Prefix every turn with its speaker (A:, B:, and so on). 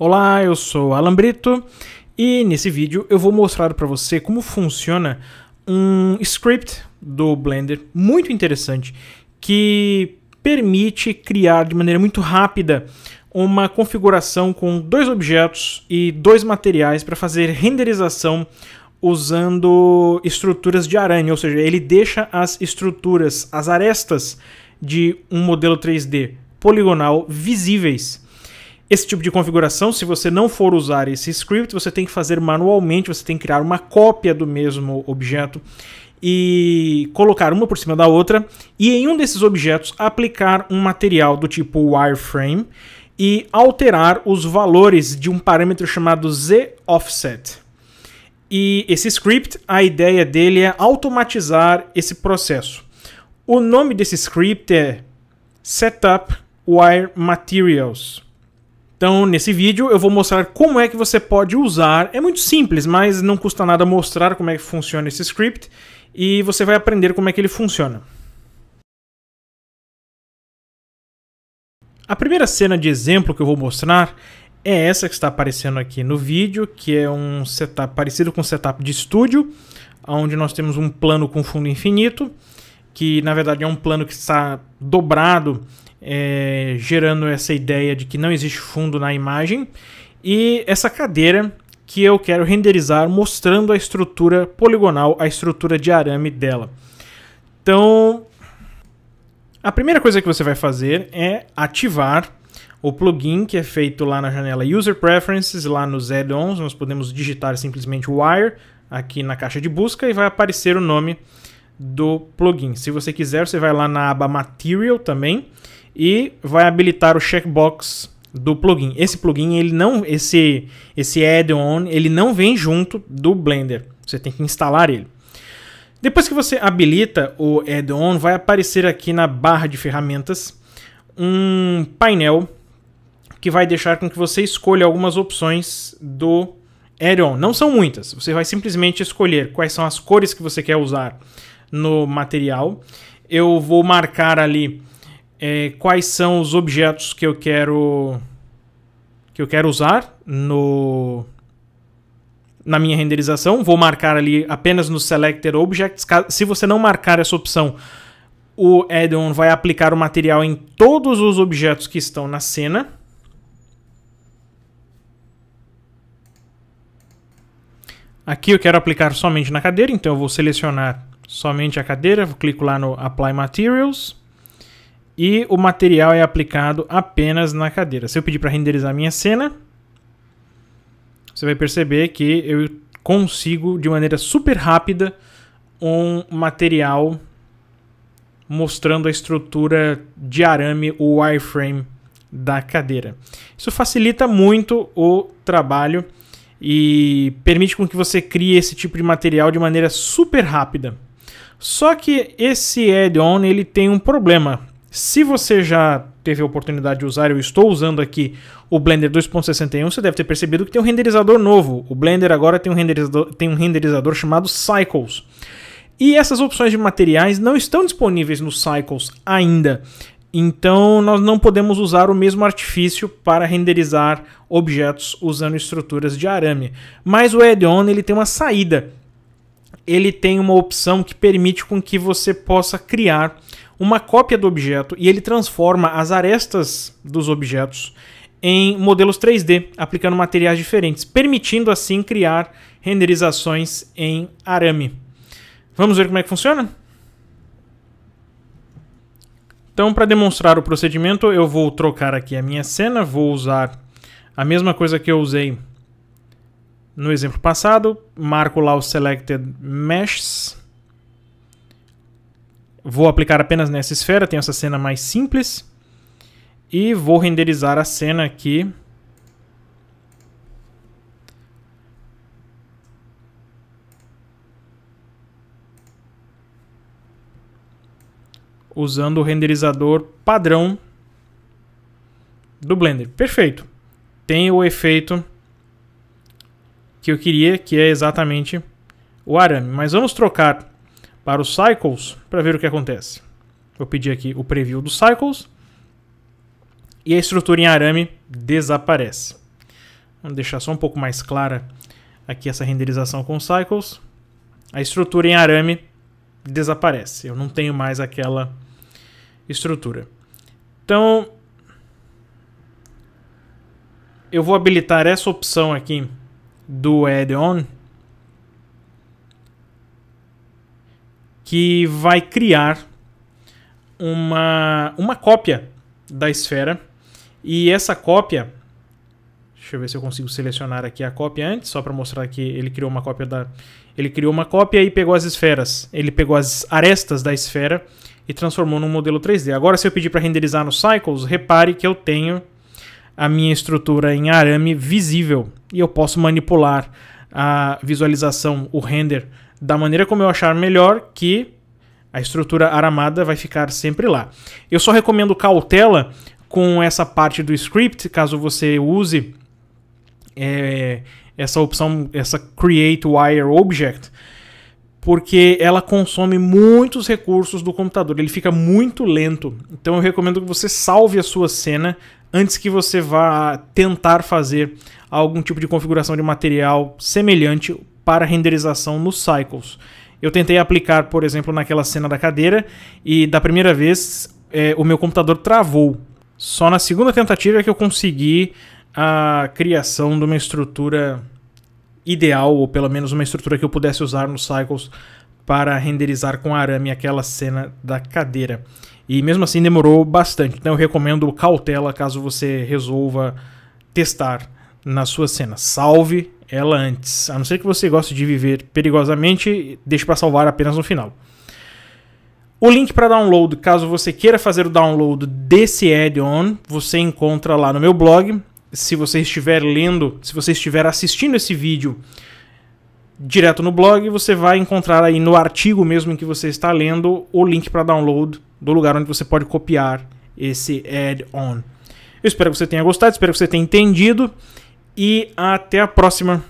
A: Olá, eu sou Alan Brito e nesse vídeo eu vou mostrar para você como funciona um script do Blender muito interessante que permite criar de maneira muito rápida uma configuração com dois objetos e dois materiais para fazer renderização usando estruturas de arame, ou seja, ele deixa as estruturas, as arestas de um modelo 3D poligonal visíveis. Esse tipo de configuração, se você não for usar esse script, você tem que fazer manualmente, você tem que criar uma cópia do mesmo objeto e colocar uma por cima da outra, e em um desses objetos aplicar um material do tipo wireframe e alterar os valores de um parâmetro chamado Z-offset. E esse script, a ideia dele é automatizar esse processo. O nome desse script é Setup Wire Materials. Então, nesse vídeo eu vou mostrar como é que você pode usar. É muito simples, mas não custa nada mostrar como é que funciona esse script e você vai aprender como é que ele funciona. A primeira cena de exemplo que eu vou mostrar é essa que está aparecendo aqui no vídeo, que é um setup parecido com um setup de estúdio, onde nós temos um plano com fundo infinito, que na verdade é um plano que está dobrado, gerando essa ideia de que não existe fundo na imagem, e essa cadeira que eu quero renderizar mostrando a estrutura poligonal, a estrutura de arame dela. Então, a primeira coisa que você vai fazer é ativar o plugin que é feito lá na janela User Preferences, lá nos Add-ons. Nós podemos digitar simplesmente Wire aqui na caixa de busca e vai aparecer o nome do plugin. Se você quiser, você vai lá na aba Material também e vai habilitar o checkbox do plugin. Esse plugin, ele não, esse add-on, ele não vem junto do Blender. Você tem que instalar ele. Depois que você habilita o add-on, vai aparecer aqui na barra de ferramentas um painel que vai deixar com que você escolha algumas opções do add-on. Não são muitas. Você vai simplesmente escolher quais são as cores que você quer usar no material. Eu vou marcar ali quais são os objetos que eu quero usar na minha renderização. Vou marcar ali apenas no Selected Objects. Se você não marcar essa opção, o add-on vai aplicar o material em todos os objetos que estão na cena. Aqui eu quero aplicar somente na cadeira, então eu vou selecionar somente a cadeira, clico lá no Apply Materials. E o material é aplicado apenas na cadeira. Se eu pedir para renderizar a minha cena, você vai perceber que eu consigo, de maneira super rápida, um material mostrando a estrutura de arame, o wireframe da cadeira. Isso facilita muito o trabalho e permite com que você crie esse tipo de material de maneira super rápida. Só que esse add-on ele tem um problema. Se você já teve a oportunidade de usar, eu estou usando aqui o Blender 2.61, você deve ter percebido que tem um renderizador novo. O Blender agora tem um renderizador chamado Cycles. E essas opções de materiais não estão disponíveis no Cycles ainda. Então nós não podemos usar o mesmo artifício para renderizar objetos usando estruturas de arame. Mas o add-on ele tem uma saída. Ele tem uma opção que permite com que você possa criar uma cópia do objeto e ele transforma as arestas dos objetos em modelos 3D, aplicando materiais diferentes, permitindo assim criar renderizações em arame. Vamos ver como é que funciona? Então, para demonstrar o procedimento, eu vou trocar aqui a minha cena, vou usar a mesma coisa que eu usei no exemplo passado, marco lá o Selected Meshes. Vou aplicar apenas nessa esfera, tenho essa cena mais simples. E vou renderizar a cena aqui. Usando o renderizador padrão do Blender. Perfeito. Tem o efeito que eu queria, que é exatamente o arame. Mas vamos trocar para os Cycles para ver o que acontece. Vou pedir aqui o preview dos Cycles. e a estrutura em arame desaparece. Vamos deixar só um pouco mais clara aqui essa renderização com cycles. A estrutura em arame desaparece. Eu não tenho mais aquela estrutura. Então, eu vou habilitar essa opção aqui do add-on, que vai criar uma cópia da esfera. E essa cópia, deixa eu ver se eu consigo selecionar aqui a cópia antes, só para mostrar que ele criou uma cópia ele criou uma cópia e pegou as esferas. Ele pegou as arestas da esfera e transformou num modelo 3D. Agora, se eu pedir para renderizar no Cycles, repare que eu tenho a minha estrutura em arame visível e eu posso manipular a visualização, o render, da maneira como eu achar melhor, que a estrutura aramada vai ficar sempre lá. Eu só recomendo cautela com essa parte do script, caso você use essa opção, essa Create Wire Object, porque ela consome muitos recursos do computador, ele fica muito lento. Então eu recomendo que você salve a sua cena antes que você vá tentar fazer algum tipo de configuração de material semelhante para renderização nos Cycles. Eu tentei aplicar, por exemplo, naquela cena da cadeira e da primeira vez o meu computador travou. Só na segunda tentativa é que eu consegui a criação de uma estrutura ideal, ou pelo menos uma estrutura que eu pudesse usar nos Cycles para renderizar com arame aquela cena da cadeira. E mesmo assim demorou bastante, então eu recomendo cautela caso você resolva testar na sua cena. Salve ela antes, a não ser que você goste de viver perigosamente, deixe para salvar apenas no final. O link para download, caso você queira fazer o download desse add-on, você encontra lá no meu blog. Se você estiver lendo, se você estiver assistindo esse vídeo direto no blog, você vai encontrar aí no artigo mesmo em que você está lendo o link para download do lugar onde você pode copiar esse add-on. Eu espero que você tenha gostado, espero que você tenha entendido e até a próxima.